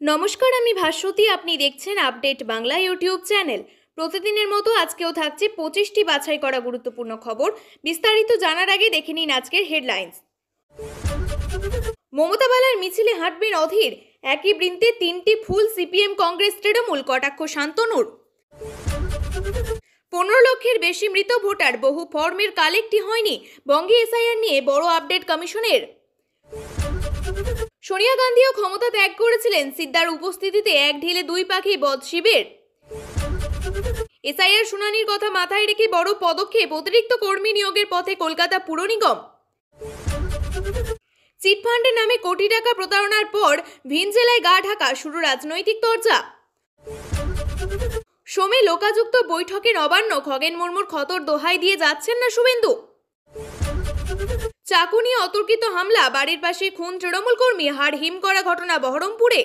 নমস্কার, আমি ভাস্বতী। আপনি দেখছেন আপডেট বাংলা ইউটিউব চ্যানেল। প্রতিদিনের মতো আজকেও থাকছে 25টি বাছাই করা গুরুত্বপূর্ণ খবর। বিস্তারিত জানার আগে দেখে নিন আজকের হেডলাইন্স। মমতা বালার মিছিলে হাঁটবেন অধীর, একই বৃন্তে 3টি ফুল সিপিএম, কংগ্রেস, তৃণমূল, কটাক্ষ শান্তনুর। 15 লক্ষের বেশি মৃত ভোটার, বহু ফর্মের কালেক্টই হয়নি, বঙ্গে এসআইআর নিয়ে বড় আপডেট কমিশনের। সোনিয়া গান্ধীও ক্ষমতা ত্যাগ করেছিলেন, সিদ্ধার উপস্থিতিতে এক ঢিলে দুই পাখি বধ শিবির। এসআইআর শুনানির কথা মাথায় রেখে বড় পদক্ষেপ, অতিরিক্ত কর্মী নিয়োগের পথে কলকাতা পুর নিগম। চিটফান্ডের নামে কোটি টাকা প্রতারণার পর ভিন জেলায় গা ঢাকা, শুরু রাজনৈতিক চর্চা। সোমে লোকাযুক্ত বৈঠকে নবান্ন, খগেন মুর্মুর খতর দোহাই দিয়ে যাচ্ছেন না শুভেন্দু। চাকু নিয়ে অতর্কিত হামলা, বাড়ির পাশে খুন তৃণমূল কর্মী, হাড় হিম করা ঘটনা বহরমপুরে।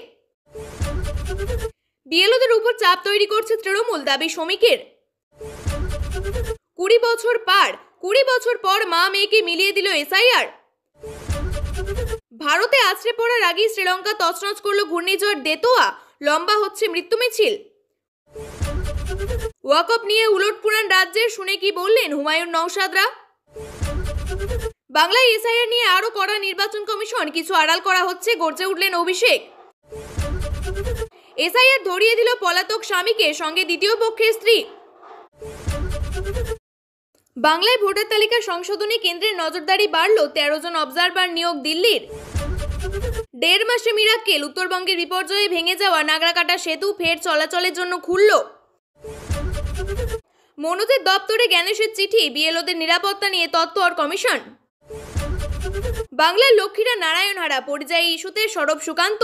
বিএলওদের উপর চাপ তৈরি করছে তৃণমূল, দাবি শ্রমিকের। 20 বছর পর মা মেয়েকে মিলিয়ে দিল এসআইআর। ভারতে আছড়ে পড়ার আগেই শ্রীলঙ্কা তছনছ করল ঘূর্ণিঝড় দেতোয়া, লম্বা হচ্ছে মৃত্যু মিছিল। ওয়াকফ নিয়ে উলটপুরান রাজ্যের, শুনে কি বললেন হুমায়ুন নওশাদরা। বাংলায় এসআইআর নিয়ে আরো কড়া নির্বাচন কমিশন, কিছু আড়াল করা হচ্ছে, গর্জে উঠলেন অভিষেক। এসআইআর ধরিয়ে দিল পলাতক স্বামীকে, সঙ্গে দ্বিতীয় পক্ষের স্ত্রী। বাংলায় ভোটার তালিকা সংশোধনী কেন্দ্রের নজরদারি বাড়ল, 13 জন অবজারভার নিয়োগ দিল্লির। 1.5 মাসে মিরাক্কেল, উত্তরবঙ্গের বিপর্যয়ে ভেঙে যাওয়া নাগরাকাটা সেতু ফের চলাচলের জন্য খুলল। মনোজের দপ্তরে জ্ঞানেশের চিঠি, বিএলওদের নিরাপত্তা নিয়ে তৎপর কমিশন। বাংলার লক্ষ্মীরা নারায়ণহারা, পরিযায়ী ইস্যুতে সরব সুকান্ত।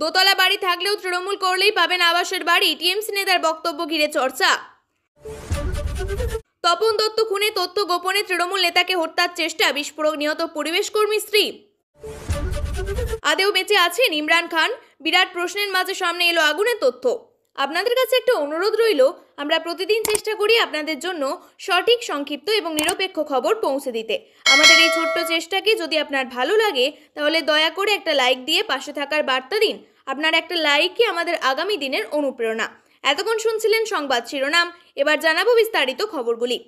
দোতলা বাড়ি থাকলেও তৃণমূল করলেই পাবেন আবাসের বাড়ি, টিএমসি নেতার বক্তব্য ঘিরে চর্চা। তপন দত্ত খুনে তথ্য গোপনে তৃণমূল নেতাকে হত্যার চেষ্টা, বিস্ফোরক, নিহত পরিবেশ কর্মী স্ত্রী। আদেও বেঁচে আছেন ইমরান খান, বিরাট প্রশ্নের মাঝে সামনে এলো আগুনের তথ্য। আপনাদের কাছে একটা অনুরোধ রইল, আমরা প্রতিদিন চেষ্টা করি আপনাদের জন্য সঠিক, সংক্ষিপ্ত এবং নিরপেক্ষ খবর পৌঁছে দিতে। আমাদের এই ছোট্ট চেষ্টাকে যদি আপনার ভালো লাগে তাহলে দয়া করে একটা লাইক দিয়ে পাশে থাকার বার্তা দিন। আপনার একটা লাইকই আমাদের আগামী দিনের অনুপ্রেরণা। এতক্ষণ শুনছিলেন সংবাদ শিরোনাম, এবার জানাবো বিস্তারিত খবরগুলি।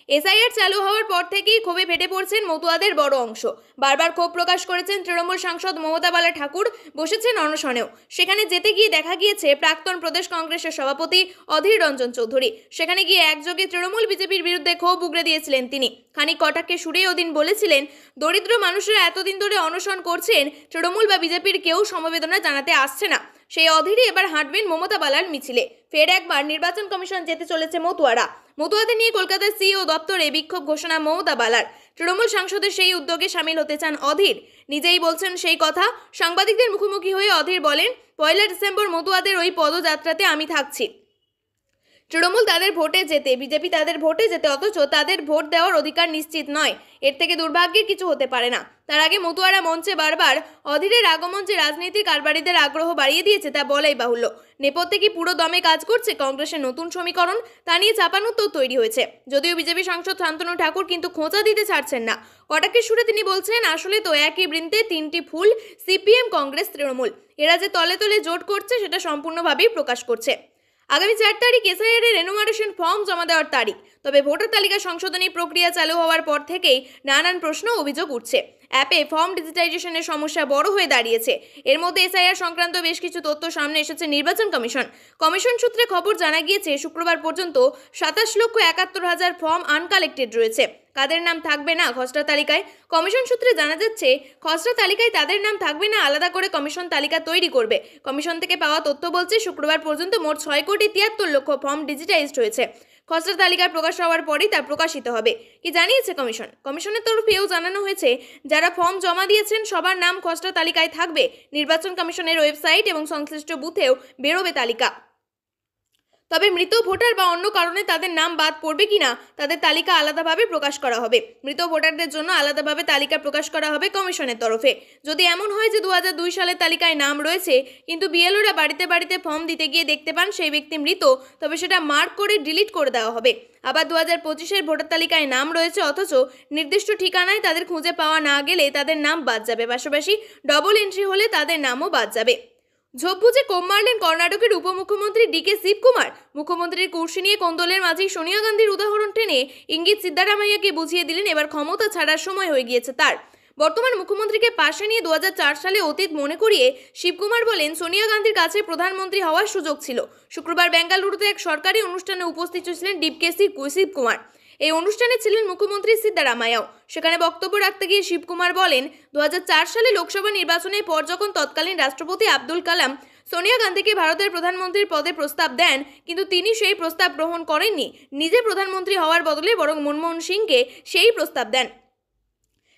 এসআইআর চালু হওয়ার পর থেকেই ক্ষোভে ফেটে পড়ছেন মতুয়াদের বড় অংশ। বারবার ক্ষোভ প্রকাশ করেছেন তৃণমূল সাংসদ মমতা বালা ঠাকুর, বসেছেন অনশনেও। সেখানে যেতে গিয়ে দেখা গিয়েছে প্রাক্তন প্রদেশ কংগ্রেসের সভাপতি অধীর রঞ্জন চৌধুরী। সেখানে গিয়ে একযোগে তৃণমূল বিজেপির বিরুদ্ধে ক্ষোভ উগরে দিয়েছিলেন তিনি। খানিক কটাক্ষে সুরে ওদিন বলেছিলেন, দরিদ্র মানুষেরা এতদিন ধরে অনশন করছেন, তৃণমূল বা বিজেপির কেউ সমবেদনা জানাতে আসছে না। সেই অধীরই এবার হাঁটবেন মমতা বালার মিছিলে। ফের একবার নির্বাচন কমিশন যেতে চলেছে মতুয়ারা। মতুয়াদের নিয়ে কলকাতার সিইও দপ্তরে বিক্ষোভ ঘোষণা মমতা বালার। তৃণমূল সাংসদের সেই উদ্যোগে সামিল হতে চান অধীর, নিজেই বলছেন সেই কথা। সাংবাদিকদের মুখোমুখি হয়ে অধীর বলেন, 1 ডিসেম্বর মতুয়াদের ওই পদযাত্রাতে আমি থাকছি। তৃণমূল তাদের ভোটে যেতে, বিজেপি তাদের ভোটে যেতে, অথচ তাদের ভোট দেওয়ার অধিকার নিশ্চিত নয়। এর থেকে দুর্ভাগ্যের কিছু হতে পারে না। তার আগে মতুয়ারা মঞ্চে বারবার অধীরের আগমন যে রাজনীতির কারবারিদের আগ্রহ বাড়িয়ে দিয়েছে তা বলাই বাহুল্য। নেপথ্যে কি পুরো দমে কাজ করছে কংগ্রেসের নতুন সমীকরণ, তা নিয়ে চাপানুত্তর তৈরি হয়েছে। যদিও বিজেপি সাংসদ শান্তনু ঠাকুর কিন্তু খোঁচা দিতে ছাড়ছেন না। কটাক্ষের সুরে তিনি বলছেন, আসলে তো একই বৃন্তে 3টি ফুল, সিপিএম, কংগ্রেস, তৃণমূল। এরা যে তলে তলে জোট করছে সেটা সম্পূর্ণভাবেই প্রকাশ করছে। আগামী 4 তারিখ এসআইআর এর এনুমারেশন ফর্ম জমা দেওয়ার তারিখ। তবে ভোটার তালিকা সংশোধনী প্রক্রিয়া চালু হওয়ার পর থেকেই নানান প্রশ্ন, অভিযোগ উঠছে। অ্যাপে ফর্ম ডিজিটাইজেশনের সমস্যা বড় হয়ে দাঁড়িয়েছে। এর মধ্যে এসআইআর সংক্রান্ত বেশ কিছু তথ্য সামনে এসেছে নির্বাচন কমিশন সূত্রে খবর জানা গিয়েছে, শুক্রবার পর্যন্ত 27,71,000 ফর্ম আনকালেক্টেড রয়েছে। কাদের নাম থাকবে না খসড়া তালিকায়? কমিশন সূত্রে জানা যাচ্ছে, খসড়া তালিকায় তাদের নাম থাকবে না, আলাদা করে কমিশন তালিকা তৈরি করবে। কমিশন থেকে পাওয়া তথ্য বলছে, শুক্রবার পর্যন্ত মোট 6,73,00,000 ফর্ম ডিজিটাইজড হয়েছে। খসড়া তালিকা প্রকাশ হওয়ার পরই তা প্রকাশিত হবে। কি জানিয়েছে কমিশনের তরফেও জানানো হয়েছে, যারা ফর্ম জমা দিয়েছেন সবার নাম খসড়া তালিকায় থাকবে। নির্বাচন কমিশনের ওয়েবসাইট এবং সংশ্লিষ্ট বুথেও বেরোবে তালিকা। তবে মৃত ভোটার বা অন্য কারণে তাদের নাম বাদ পড়বে কিনা তাদের তালিকা আলাদাভাবে প্রকাশ করা হবে। মৃত ভোটারদের জন্য আলাদাভাবে তালিকা প্রকাশ করা হবে কমিশনের তরফে। যদি এমন হয় যে 2002 সালের তালিকায় নাম রয়েছে কিন্তু বিএলওরা বাড়িতে বাড়িতে ফর্ম দিতে গিয়ে দেখতে পান সেই ব্যক্তি মৃত, তবে সেটা মার্ক করে ডিলিট করে দেওয়া হবে। আবার 2025-এর ভোটার তালিকায় নাম রয়েছে অথচ নির্দিষ্ট ঠিকানায় তাদের খুঁজে পাওয়া না গেলে তাদের নাম বাদ যাবে, পাশাপাশি ডবল এন্ট্রি হলে তাদের নামও বাদ যাবে। ঝোপ বুঝে কোপ মারলেন কর্ণাটকের উপমুখ্যমন্ত্রী ডিকে শিবকুমার। মুখ্যমন্ত্রীর কুর্সি নিয়ে কোন্দলের মাঝেই সোনিয়া গান্ধীর উদাহরণ টেনে ইঙ্গিত সিদ্ধারামাইয়াকে বুঝিয়ে দিলেন এবার ক্ষমতা ছাড়ার সময় হয়ে গিয়েছে তার। বর্তমান মুখ্যমন্ত্রীকে পাশে নিয়ে 2004 সালে অতীত মনে করিয়ে শিবকুমার বলেন সোনিয়া গান্ধীর কাছে প্রধানমন্ত্রী হওয়ার সুযোগ ছিল। শুক্রবার বেঙ্গালুরুতে এক সরকারি অনুষ্ঠানে উপস্থিত ছিলেন ডিকে শিবকুমার। এই অনুষ্ঠানে ছিলেন মুখ্যমন্ত্রী সিদ্ধারামাইয়াও। সেখানে বক্তব্য রাখতে গিয়ে শিবকুমার বলেন 2004 সালে লোকসভা নির্বাচনের পর যখন তৎকালীন রাষ্ট্রপতি আব্দুল কালাম সোনিয়া গান্ধীকে ভারতের প্রধানমন্ত্রীর পদে প্রস্তাব দেন কিন্তু তিনি সেই প্রস্তাব গ্রহণ করেননি, নিজে প্রধানমন্ত্রী হওয়ার বদলে বরং মনমোহন সিংকে সেই প্রস্তাব দেন।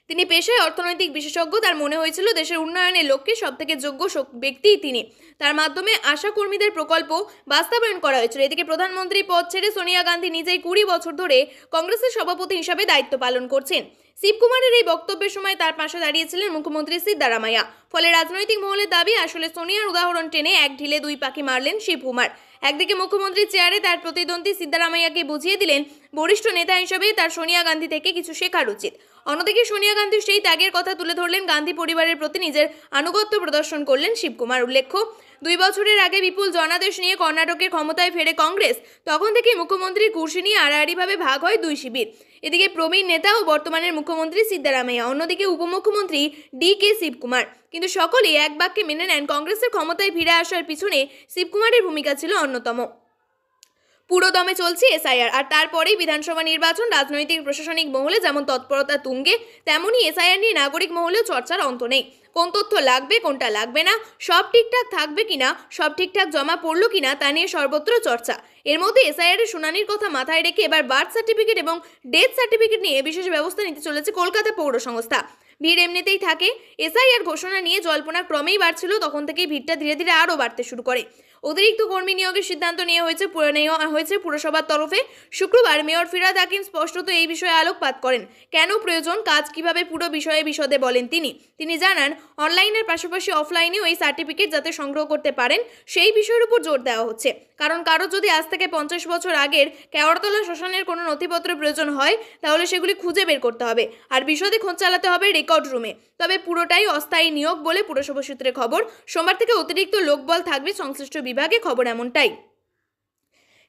তিনি পেশায় অর্থনৈতিক বিশেষজ্ঞ, তার মনে হয়েছিল দেশের উন্নয়নের লক্ষ্যে সবথেকে যোগ্য ব্যক্তিই তিনি। তার মাধ্যমে আশা কর্মীদের প্রকল্প বাস্তবায়ন করা হয়েছিল। এদিকে প্রধানমন্ত্রী পদ ছেড়ে সোনিয়া গান্ধী নিজেই 20 বছর ধরে কংগ্রেসের সভাপতি হিসাবে দায়িত্ব পালন করছেন। শিবকুমারের এই বক্তব্যের সময় তার পাশে দাঁড়িয়েছিলেন মুখ্যমন্ত্রী সিদ্ধারামাইয়া। ফলে রাজনৈতিক মহলের দাবি আসলে সোনিয়ার উদাহরণ টেনে এক ঢিলে দুই পাখি মারলেন শিবকুমার। একদিকে মুখ্যমন্ত্রীর চেয়ারে তার প্রতিদ্বন্দ্বী সিদ্ধারামাইয়াকে বুঝিয়ে দিলেন বরিষ্ঠ নেতা হিসেবে তার সোনিয়া গান্ধী থেকে কিছু শেখার উচিত। অন্যদিকে সোনিয়া গান্ধীর সেই ত্যাগের কথা তুলে ধরলেন, গান্ধী পরিবারের প্রতি নিজের আনুগত্য প্রদর্শন করলেন শিবকুমার। উল্লেখ্য 2 বছরের আগে বিপুল জনাদেশ নিয়ে কর্ণাটকের ক্ষমতায় ফেরে কংগ্রেস, তখন থেকেই মুখ্যমন্ত্রীর কুর্সি নিয়ে আড়াআড়িভাবে ভাগ হয় দুই শিবির। এদিকে প্রবীণ নেতা ও বর্তমানের মুখ্যমন্ত্রী সিদ্ধারামাইয়া, অন্যদিকে উপমুখ্যমন্ত্রী ডিকে শিবকুমার। কিন্তু সকলেই এক বাক্যে মেনে নেন কংগ্রেসের ক্ষমতায় ফিরে আসার পিছনে শিবকুমারের ভূমিকা ছিল অন্যতম। পুরো দমে চলছে এসআইআর, আর তারপরেই বিধানসভা নির্বাচন। রাজনৈতিক প্রশাসনিক মহলে যেমন তৎপরতা তুঙ্গে, তেমনই এসআইআর নিয়ে নাগরিক মহলেও চর্চার অন্ত নেই। কোন তথ্য লাগবে, কোনটা লাগবে না, সব ঠিকঠাক থাকবে কিনা, সব ঠিকঠাক জমা পড়লো কিনা তা নিয়ে সর্বত্র চর্চা। এর মধ্যে এসআইআর এর শুনানির কথা মাথায় রেখে এবার বার্থ সার্টিফিকেট এবং ডেথ সার্টিফিকেট নিয়ে বিশেষ ব্যবস্থা নিতে চলেছে কলকাতা পৌর সংস্থা। ভিড় এমনিতেই থাকে। এসআইআর ঘোষণা নিয়ে জল্পনা ক্রমেই বাড়ছিল, তখন থেকেই ভিড়টা ধীরে ধীরে আরও বাড়তে শুরু করে। অতিরিক্ত কর্মী নিয়োগের সিদ্ধান্ত নেওয়া হয়েছে পুরসভার তরফে। শুক্রবার মেয়র ফিরাদ হাকিম স্পষ্টত এই বিষয়ে আলোকপাত করেন। কেন প্রয়োজন, কাজ কিভাবে, পুরো বিষয়ে বিশদে বলেন তিনি জানান অনলাইনের পাশাপাশি অফলাইনেও এই সার্টিফিকেট যাতে সংগ্রহ করতে পারেন সেই বিষয়ের উপর জোর দেওয়া হচ্ছে। কারণ কারো যদি আজ থেকে 50 বছর আগের কেওড়াতলা শ্মশানের কোনো নথিপত্র প্রয়োজন হয় তাহলে সেগুলি খুঁজে বের করতে হবে, আর বিশদে খোঁজ চালাতে হবে রেকর্ড রুমে। তবে পুরোটাই অস্থায়ী নিয়োগ বলে পুরসভা সূত্রে খবর। সোমবার থেকে অতিরিক্ত লোকবল থাকবে সংশ্লিষ্ট বিভাগে, খবর এমনটাই।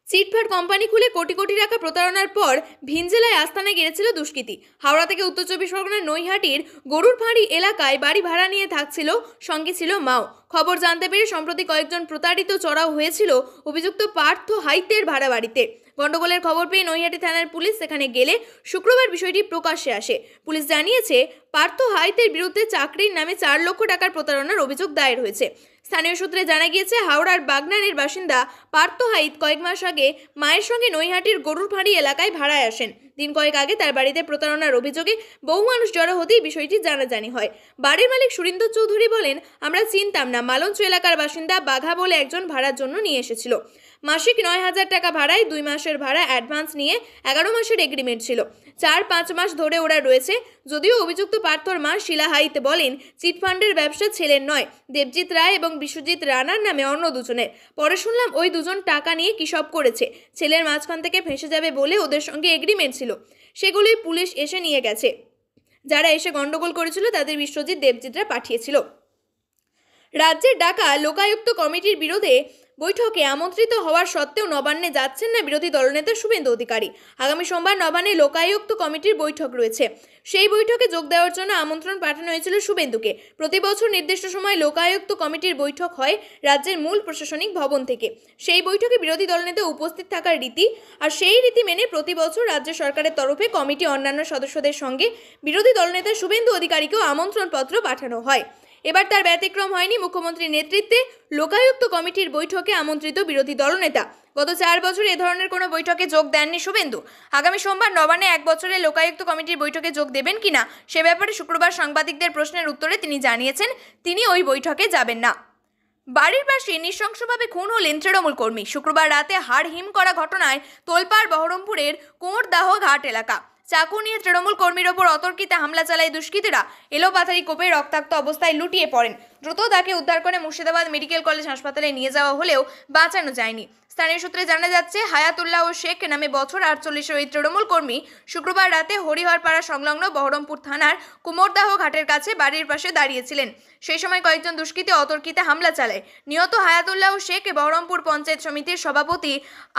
চিটফাট কোম্পানি খুলে কোটি কোটি টাকা প্রতারণার পর ভিন জেলায় আস্তানায় গেড়েছিল দুষ্কৃতী। হাওড়া থেকে উত্তর 24 পরগনার নৈহাটির গরুর ফাঁড়ি এলাকায় বাড়ি ভাড়া নিয়ে থাকছিল, সঙ্গে ছিল মাও। খবর জানতে পেরে সম্প্রতি কয়েকজন প্রতারিত চড়াও হয়েছিল অভিযুক্ত পার্থ হাইতের ভাড়া বাড়িতে। গন্ডগোলের খবর পেয়ে নৈহাটি থানার পুলিশ সেখানে গেলে শুক্রবার বিষয়টি প্রকাশ্যে আসে। পুলিশ জানিয়েছে পার্থ হাইতের বিরুদ্ধে চাকরির নামে 4 লক্ষ টাকার প্রতারণার অভিযোগ দায়ের হয়েছে। স্থানীয় সূত্রে জানা গিয়েছে হাওড়ার বাগনানের বাসিন্দা পার্থ হাইত কয়েক মাস আগে মায়ের সঙ্গে নৈহাটির গরুর ফাঁড়ি এলাকায় ভাড়ায় আসেন। দিন কয়েক আগে তার বাড়িতে প্রতারণার অভিযোগে বহু মানুষ জড়ো হতেই বিষয়টি জানাজানি হয়। বাড়ির মালিক সুরিন্দর চৌধুরী বলেন, আমরা চিনতাম না, মালঞ্চ এলাকার বাসিন্দা বাঘা বলে একজন ভাড়ার জন্য নিয়ে এসেছিল। মাসিক 9,000 টাকা ভাড়ায় 2 মাসের ভাড়া অ্যাডভান্স নিয়ে 11 মাসের এগ্রিমেন্ট ছিল। 4-5 মাস ধরে ওরা রয়েছে। যদিও অভিযুক্ত পার্থর মা শিলা হাইত বলেন চিটফান্ডের ব্যবসা ছেলের নয়, দেবজিৎ রায় এবং বিশ্বজিৎ রানার নামে অন্য দুজনের। পরে শুনলাম ওই দুজন টাকা নিয়ে কি সব করেছে, ছেলের মাঝখান থেকে ফেঁসে যাবে বলে ওদের সঙ্গে এগ্রিমেন্ট ছিল, সেগুলোই পুলিশ এসে নিয়ে গেছে। যারা এসে গন্ডগোল করেছিল তাদের বিশ্বজিৎ দেবজিৎরা পাঠিয়েছিল। রাজ্যের ডাকা লোকায়ুক্ত কমিটির বিরোধে বৈঠকে আমন্ত্রিত হওয়ার সত্ত্বেও নবান্নে যাচ্ছেন না বিরোধী দলনেতা শুভেন্দু অধিকারী। আগামী সোমবার নবান্নে লোকায়ুক্ত কমিটির বৈঠক রয়েছে। সেই বৈঠকে যোগ দেওয়ার জন্য আমন্ত্রণ পাঠানো হয়েছিল শুভেন্দুকে। প্রতি বছর নির্দিষ্ট সময় লোকায়ুক্ত কমিটির বৈঠক হয় রাজ্যের মূল প্রশাসনিক ভবন থেকে। সেই বৈঠকে বিরোধী দলনেতা উপস্থিত থাকার রীতি, আর সেই রীতি মেনে প্রতি বছর রাজ্য সরকারের তরফে কমিটি অন্যান্য সদস্যদের সঙ্গে বিরোধী দলনেতা শুভেন্দু অধিকারীকেও আমন্ত্রণপত্র পাঠানো হয়। এবার তার ব্যতিক্রম হয়নি। মুখ্যমন্ত্রীর নেতৃত্বে লোকায়ুক্ত কমিটির বৈঠকে আমন্ত্রিত বিরোধী দলনেতা। গত 4 বছর এ ধরনের কোনো বৈঠকে যোগ দেননি শুভেন্দু। আগামী সোমবার নবান্নে 1 বছরের লোকায়ুক্ত কমিটির বৈঠকে যোগ দেবেন কিনা সে ব্যাপারে শুক্রবার সাংবাদিকদের প্রশ্নের উত্তরে তিনি জানিয়েছেন তিনি ওই বৈঠকে যাবেন না। বাড়ির পাশে নৃশংসভাবে খুন হলেন তৃণমূল কর্মী। শুক্রবার রাতে হাড় হিম করা ঘটনায় তোলপাড় বহরমপুরের কুমোরদাহ ঘাট এলাকা। চাকু নিয়ে তৃণমূল কর্মীর ওপর অতর্কিতে হামলা চালায় দুষ্কৃতীরা। এলোপাথারি কোপে রক্তাক্ত অবস্থায় লুটিয়ে পড়েন। দ্রুত তাকে উদ্ধার করে মুর্শিদাবাদ মেডিকেল কলেজ হাসপাতালে নিয়ে যাওয়া হলেও বাঁচানো যায়নি। স্থানীয় সূত্রে জানা যাচ্ছে, হায়াতুল্লাহ শেখ নামে বছর 48 ওই তৃণমূল কর্মী শুক্রবার রাতে হরিহরপাড়া সংলগ্ন বহরমপুর থানার কুমোরদাহ ঘাটের কাছে বাড়ির পাশে দাঁড়িয়েছিলেন। সেই সময় কয়েকজন দুষ্কৃতী অতর্কিতে হামলা চালায়। নিহত হায়াতুল্লাহ শেখ বহরমপুর পঞ্চায়েত সমিতির সভাপতি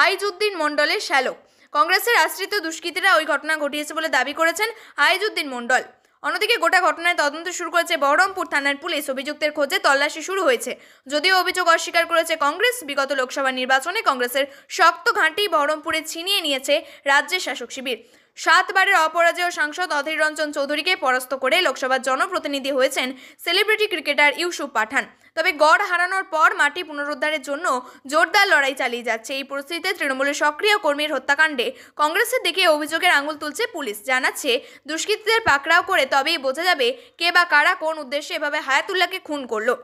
আইজউদ্দিন মণ্ডলের শ্যালক। কংগ্রেসের আশ্রিত দুষ্কৃতীরা ওই ঘটনা ঘটিয়েছে বলে দাবি করেছেন আইজউদ্দিন মণ্ডল। অন্যদিকে গোটা ঘটনায় তদন্ত শুরু করেছে বহরমপুর থানার পুলিশ। অভিযুক্তের খোঁজে তল্লাশি শুরু হয়েছে। যদিও অভিযোগ অস্বীকার করেছে কংগ্রেস। বিগত লোকসভা নির্বাচনে কংগ্রেসের শক্ত ঘাঁটি বহরমপুরে ছিনিয়ে নিয়েছে রাজ্যের শাসক শিবির। 7 বারের অপরাজেয় সাংসদ অধীর রঞ্জন চৌধুরীকে পরাস্ত করে লোকসভার জনপ্রতিনিধি হয়েছেন সেলিব্রিটি ক্রিকেটার ইউসুফ পাঠান। তবে গড় হারানোর পর মাটি পুনরুদ্ধারের জন্য জোরদার লড়াই চালিয়ে যাচ্ছে। এই পরিস্থিতিতে তৃণমূলের সক্রিয় কর্মীর হত্যাকাণ্ডে কংগ্রেসের দিকে অভিযোগের আঙুল তুলছে পুলিশ। জানাচ্ছে, দুষ্কৃতীদের পাকড়াও করে তবেই বোঝা যাবে কে বা কারা কোন উদ্দেশ্যে এভাবে হায়াতুল্লাহকে খুন করলো।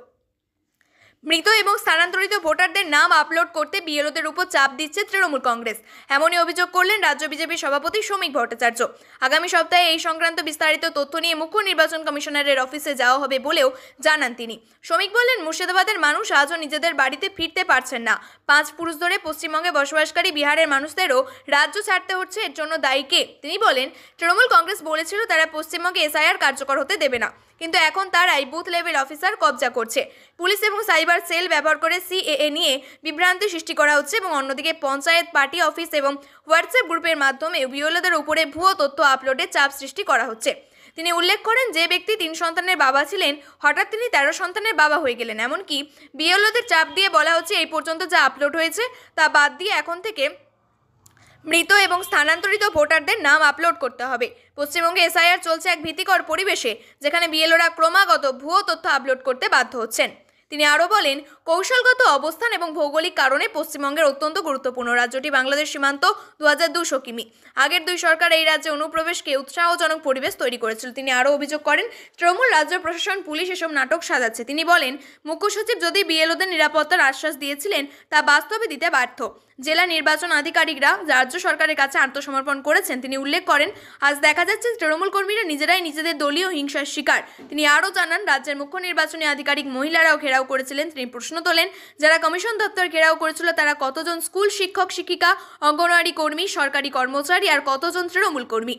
মৃত এবং স্থানান্তরিত ভোটারদের নাম আপলোড করতে বিএলওদের উপর চাপ দিচ্ছে তৃণমূল কংগ্রেস। এমনই অভিযোগ করলেন রাজ্য বিজেপি সভাপতি শ্রমিক ভট্টাচার্য। আগামী সপ্তাহে এই সংক্রান্ত বিস্তারিত তথ্য নিয়ে মুখ্য নির্বাচন কমিশনারের অফিসে যাওয়া হবে বলেও জানান তিনি। শ্রমিক বললেন, মুর্শিদাবাদের মানুষ আজও নিজেদের বাড়িতে ফিরতে পারছেন না। 5 পুরুষ ধরে পশ্চিমবঙ্গে বসবাসকারী বিহারের মানুষদেরও রাজ্য ছাড়তে হচ্ছে। এর জন্য দায়ী কে? তিনি বলেন, তৃণমূল কংগ্রেস বলেছিল তারা পশ্চিমবঙ্গে এসআইআর কার্যকর হতে দেবে না, কিন্তু এখন তারাই বুথ লেভেল অফিসার কবজা করছে। পুলিশ এবং সাইবার সেল ব্যবহার করে সিএএ নিয়ে বিভ্রান্তি সৃষ্টি করা হচ্ছে এবং অন্যদিকে পঞ্চায়েত পার্টি অফিস এবং হোয়াটসঅ্যাপ গ্রুপের মাধ্যমে বিএলওদের উপরে ভুয়ো তথ্য আপলোডে চাপ সৃষ্টি করা হচ্ছে। তিনি উল্লেখ করেন, যে ব্যক্তি 3 সন্তানের বাবা ছিলেন হঠাৎ তিনি 13 সন্তানের বাবা হয়ে গেলেন। এমনকি বিএলওদের চাপ দিয়ে বলা হচ্ছে এই পর্যন্ত যা আপলোড হয়েছে তা বাদ দিয়ে এখন থেকে মৃত এবং স্থানান্তরিত ভোটারদের নাম আপলোড করতে হবে। পশ্চিমবঙ্গে এসআইআর চলছে এক ভীতিকর পরিবেশে, যেখানে বিএলওরা ক্রমাগত ভুয়ো তথ্য আপলোড করতে বাধ্য হচ্ছেন। তিনি আরও বলেন, কৌশলগত অবস্থান এবং ভৌগোলিক কারণে পশ্চিমবঙ্গের অত্যন্ত গুরুত্বপূর্ণ। রাজ্যটি বাংলাদেশ সীমান্ত 2200 কিমি। আগের 2 সরকার এই রাজ্যে অনুপ্রবেশকে উৎসাহজনক পরিবেশ তৈরি করেছিল। তিনি আরও অভিযোগ করেন, তৃণমূল, রাজ্য প্রশাসন, পুলিশ এসব নাটক সাজাচ্ছে। তিনি বলেন, মুখ্য সচিব যদি বিএলওদের নিরাপত্তার আশ্বাস দিয়েছিলেন তা বাস্তবে দিতে ব্যর্থ। জেলা নির্বাচন আধিকারিকরা রাজ্য সরকারের কাছে আত্মসমর্পণ করেছেন। তিনি উল্লেখ করেন, আজ দেখা যাচ্ছে তৃণমূল কর্মীরা নিজেরাই নিজেদের দলীয় হিংসার শিকার। তিনি আরও জানান, রাজ্যের মুখ্য নির্বাচনী আধিকারিক মহিলারাও ঘেরাও করেছিলেন। তিনি প্রশ্ন তোলেন, যারা কমিশন দপ্তর ঘেরাও করেছিল তারা কতজন স্কুল শিক্ষক শিক্ষিকা, অঙ্গনওয়াড়ি কর্মী, সরকারি কর্মচারী আর কতজন তৃণমূল কর্মী?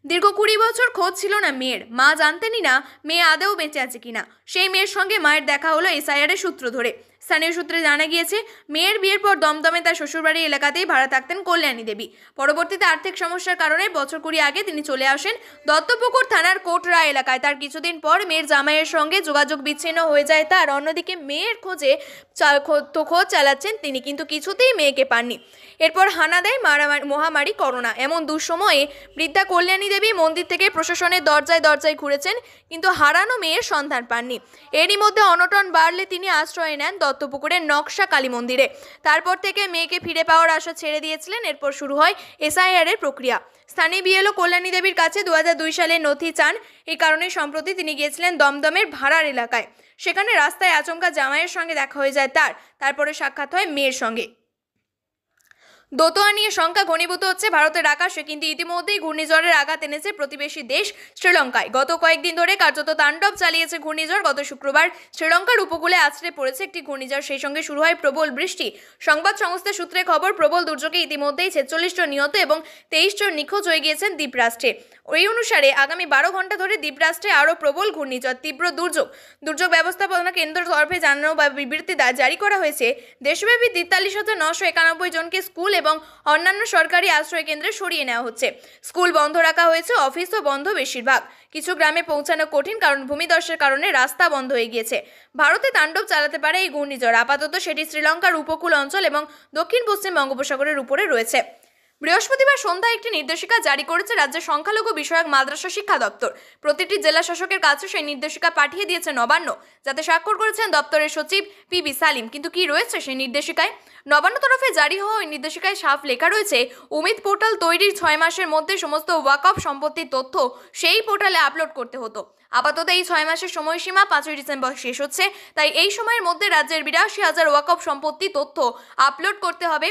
দীর্ঘ 20 বছর খোঁজ ছিল না মেয়ের। মা জানতেনই না মেয়ে আদেও বেঁচে আছে কিনা। সেই মেয়ের সঙ্গে মায়ের দেখা হলো এসআইআরের সূত্র ধরে। স্থানীয় সূত্রে জানা গিয়েছে, মেয়ের বিয়ের পর দমদমে তার শ্বশুরবাড়ি এলাকাতেই ভাড়া থাকতেন কল্যাণী দেবী। পরবর্তীতে আর্থিক সমস্যার কারণে বছর 20 আগে তিনি চলে আসেন দত্তপুকুর থানার কোটরা এলাকায়। তার কিছুদিন পর মেয়ের জামাইয়ের সঙ্গে যোগাযোগ বিচ্ছিন্ন হয়ে যায় তার। অন্যদিকে মেয়ের খোঁজে খোঁজ চালাচ্ছেন তিনি, কিন্তু কিছুতেই মেয়েকে পাননি। এরপর হানা দেয় মহামারী করোনা। এমন দুঃসময়ে বৃদ্ধা কল্যাণী দেবী মন্দির থেকে প্রশাসনের দরজায় দরজায় ঘুরেছেন, কিন্তু হারানো মেয়ের সন্ধান পাননি। এরই মধ্যে অনটন বাড়লে তিনি আশ্রয় নেন দত্তপুকুরের নকশা কালী মন্দিরে। তারপর থেকে মেয়েকে ফিরে পাওয়ার আশা ছেড়ে দিয়েছিলেন। এরপর শুরু হয় এসআইআর এর প্রক্রিয়া। স্থানীয় বিএলও কল্যাণী দেবীর কাছে 2002 সালে নথি চান। এই কারণে সম্প্রতি তিনি গিয়েছিলেন দমদমের ভাড়ার এলাকায়। সেখানে রাস্তায় আচমকা জামাইয়ের সঙ্গে দেখা হয়ে যায় তারপরে সাক্ষাৎ হয় মেয়ের সঙ্গে। দোতোয়া নিয়ে শঙ্কা ঘনীভূত হচ্ছে ভারতের আকাশে, কিন্তু ইতিমধ্যেই ঘূর্ণিঝড়ের আঘাত এনেছে প্রতিবেশী দেশ শ্রীলঙ্কায়। গত কয়েকদিন ধরে কার্যত তাণ্ডব চালিয়েছে ঘূর্ণিঝড়। গত শুক্রবার শ্রীলঙ্কার উপকূলে আছড়ে পড়েছে একটি ঘূর্ণিঝড়। সেই সঙ্গে শুরু হয় প্রবল বৃষ্টি। সংবাদ সংস্থা সূত্রে খবর, প্রবল দুর্যোগে ইতিমধ্যেই 46 জন নিহত এবং 23 জন নিখোঁজ হয়ে গিয়েছেন দ্বীপরাষ্ট্রে। ওই অনুসারে আগামী 12 ঘন্টা ধরে দ্বীপরাষ্ট্রে আরও প্রবল ঘূর্ণিঝড়, তীব্র দুর্যোগ ব্যবস্থাপনা কেন্দ্র তরফে জানানো বা বিবৃতি জারি করা হয়েছে। দেশব্যাপী 43,991 জনকে স্কুল এবং অন্যান্য সরকারি আশ্রয় কেন্দ্রে সরিয়ে নেওয়া হচ্ছে। স্কুল বন্ধ রাখা হয়েছে, অফিসও বন্ধ বেশিরভাগ। কিছু গ্রামে পৌঁছানো কঠিন, কারণ ভূমিধসের কারণে রাস্তা বন্ধ হয়ে গিয়েছে। ভারতে তাণ্ডব চালাতে পারে এই ঘূর্ণিঝড়। আপাতত সেটি শ্রীলঙ্কার উপকূল অঞ্চল এবং দক্ষিণ পশ্চিম বঙ্গোপসাগরের উপরে রয়েছে। বৃহস্পতিবার সন্ধ্যায় একটি নির্দেশিকা জারি করেছে রাজ্যের সংখ্যালঘু বিষয়ক মাদ্রাসা শিক্ষা দপ্তর। প্রতিটি জেলা শাসকের কাছে সেই নির্দেশিকা পাঠিয়ে দিয়েছে নবান্ন, যাতে স্বাক্ষর করেছেন দপ্তরের সচিব পি.বি. সালিম। কিন্তু কি রয়েছে সেই নির্দেশিকায়? নবান্ন তরফে জারি হওয়া ওই নির্দেশিকায় সাফ লেখা রয়েছে, উমিদ পোর্টাল তৈরির 6 মাসের মধ্যে সমস্ত ওয়াকফ সম্পত্তির তথ্য সেই পোর্টালে আপলোড করতে হতো। আপাতত এই 6 মাসের সময়সীমা 5ই ডিসেম্বর শেষ হচ্ছে, তাই এই সময়ের মধ্যে রাজ্যের 82,000 ওয়াকফ সম্পত্তি তথ্য আপলোড করতে হবে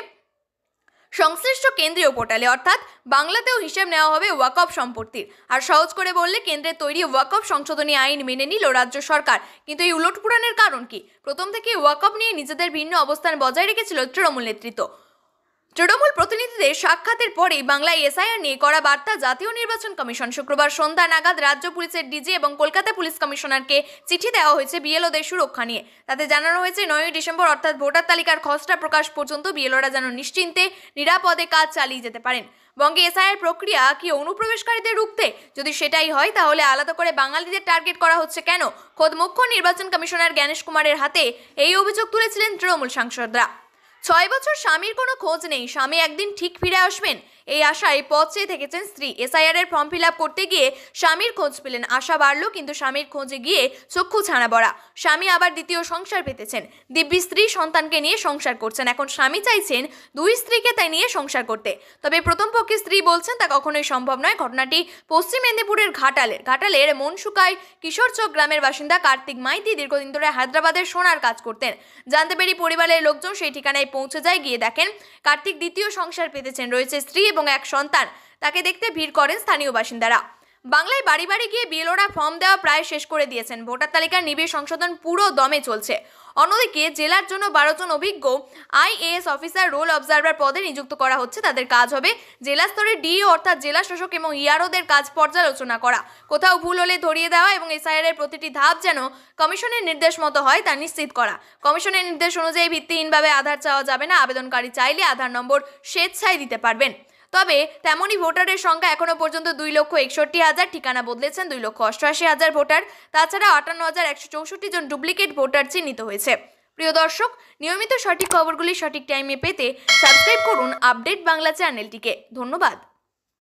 সংশ্লিষ্ট কেন্দ্রীয় পোর্টালে, অর্থাৎ বাংলাতেও হিসেব নেওয়া হবে ওয়াকফ সম্পত্তির। আর সহজ করে বললে, কেন্দ্রের তৈরি ওয়াকফ সংশোধনী আইন মেনে নিল রাজ্য সরকার। কিন্তু এই উলটপুরাণের কারণ কি? প্রথম থেকে ওয়াকফ নিয়ে নিজেদের ভিন্ন অবস্থান বজায় রেখেছিল তৃণমূল নেতৃত্ব। তৃণমূল প্রতিনিধিদের সাক্ষাতের পরেই বাংলায় এসআইআর নিয়ে করা বার্তা জাতীয় নির্বাচন কমিশন। শুক্রবার সন্ধ্যা নাগাদ রাজ্য পুলিশের ডিজি এবং কলকাতা পুলিশ কমিশনারকে চিঠি দেওয়া হয়েছে বিএলওদের সুরক্ষা নিয়ে। তাতে জানানো হয়েছে 9ই ডিসেম্বর অর্থাৎ ভোটার তালিকার খসড়া প্রকাশ পর্যন্ত বিএলওরা যেন নিশ্চিন্তে নিরাপদে কাজ চালিয়ে যেতে পারেন। বঙ্গে এসআইআর প্রক্রিয়া কি অনুপ্রবেশকারীদের রুখতে? যদি সেটাই হয়, তাহলে আলাদা করে বাঙালিদের টার্গেট করা হচ্ছে কেন? খোদ মুখ্য নির্বাচন কমিশনার জ্ঞানেশ কুমারের হাতে এই অভিযোগ তুলেছিলেন তৃণমূল সাংসদরা। 6 বছর স্বামীর কোনো খোঁজ নেই, স্বামী একদিন ঠিক ফিরে আসবেন, এই আশায় পথ চেয়ে থেকেছেন স্ত্রী। এসআইআর এর ফর্ম ফিল আপ করতে গিয়ে স্বামীর খোঁজ পেলেন, আশা বাড়ল, কিন্তু স্বামীর খোঁজে গিয়ে চক্ষু ছানা বড়া। স্বামী আবার দ্বিতীয় সংসার পেতেছেন, দিব্যি স্ত্রী সন্তানকে নিয়ে সংসার করছেন। এখন স্বামী চাইছেন 2 স্ত্রীকে তাই নিয়ে সংসার করতে। তবে প্রথম পক্ষের স্ত্রী বলছেন তা কখনোই সম্ভব নয়। ঘটনাটি পশ্চিম মেদিনীপুরের ঘাটালের মনসুকায় কিশোরচক গ্রামের বাসিন্দা কার্তিক মাইতি দীর্ঘদিন ধরে হায়দ্রাবাদের সোনার কাজ করতেন। জানতে পেরে পরিবারের লোকজন সেই ঠিকানায় পৌঁছে যায়। গিয়ে দেখেন কার্তিক দ্বিতীয় সংসার পেতেছেন, রয়েছে স্ত্রী এবং এক সন্তান। তাকে দেখতে ভিড় করেন স্থানীয় বাসিন্দারা। বাংলায় বাড়ি বাড়ি গিয়ে বিএলওরা ফর্ম দেওয়া প্রায় শেষ করে দিয়েছেন। ভোটার তালিকার নিবিড় সংশোধন পুরো দমে চলছে। অন্যদিকে জেলার জন্য 12 জন অভিজ্ঞ আইএএস অফিসার রোল অবজারভার পদে নিযুক্ত করা হচ্ছে। তাদের কাজ হবে জেলা স্তরের ডিও অর্থাৎ জেলা শাসক এবং ইআরওদের কাজ পর্যালোচনা করা, কোথাও ভুল হলে ধরিয়ে দেওয়া এবং এসআইআর এর প্রতিটি ধাপ যেন কমিশনের নির্দেশ মতো হয় তা নিশ্চিত করা। কমিশনের নির্দেশ অনুযায়ী ভিত্তিহীনভাবে আধার চাওয়া যাবে না। আবেদনকারী চাইলে আধার নম্বর স্বেচ্ছায় দিতে পারবেন। তবে তেমনই ভোটারের সংখ্যা এখনো পর্যন্ত 2,61,000। ঠিকানা বদলেছেন 2,88,000 ভোটার। তাছাড়া 58,164 জন ডুপ্লিকেট ভোটার চিহ্নিত হয়েছে। প্রিয় দর্শক, নিয়মিত সঠিক খবরগুলি সঠিক টাইমে পেতে সাবস্ক্রাইব করুন আপডেট বাংলা চ্যানেলটিকে। ধন্যবাদ।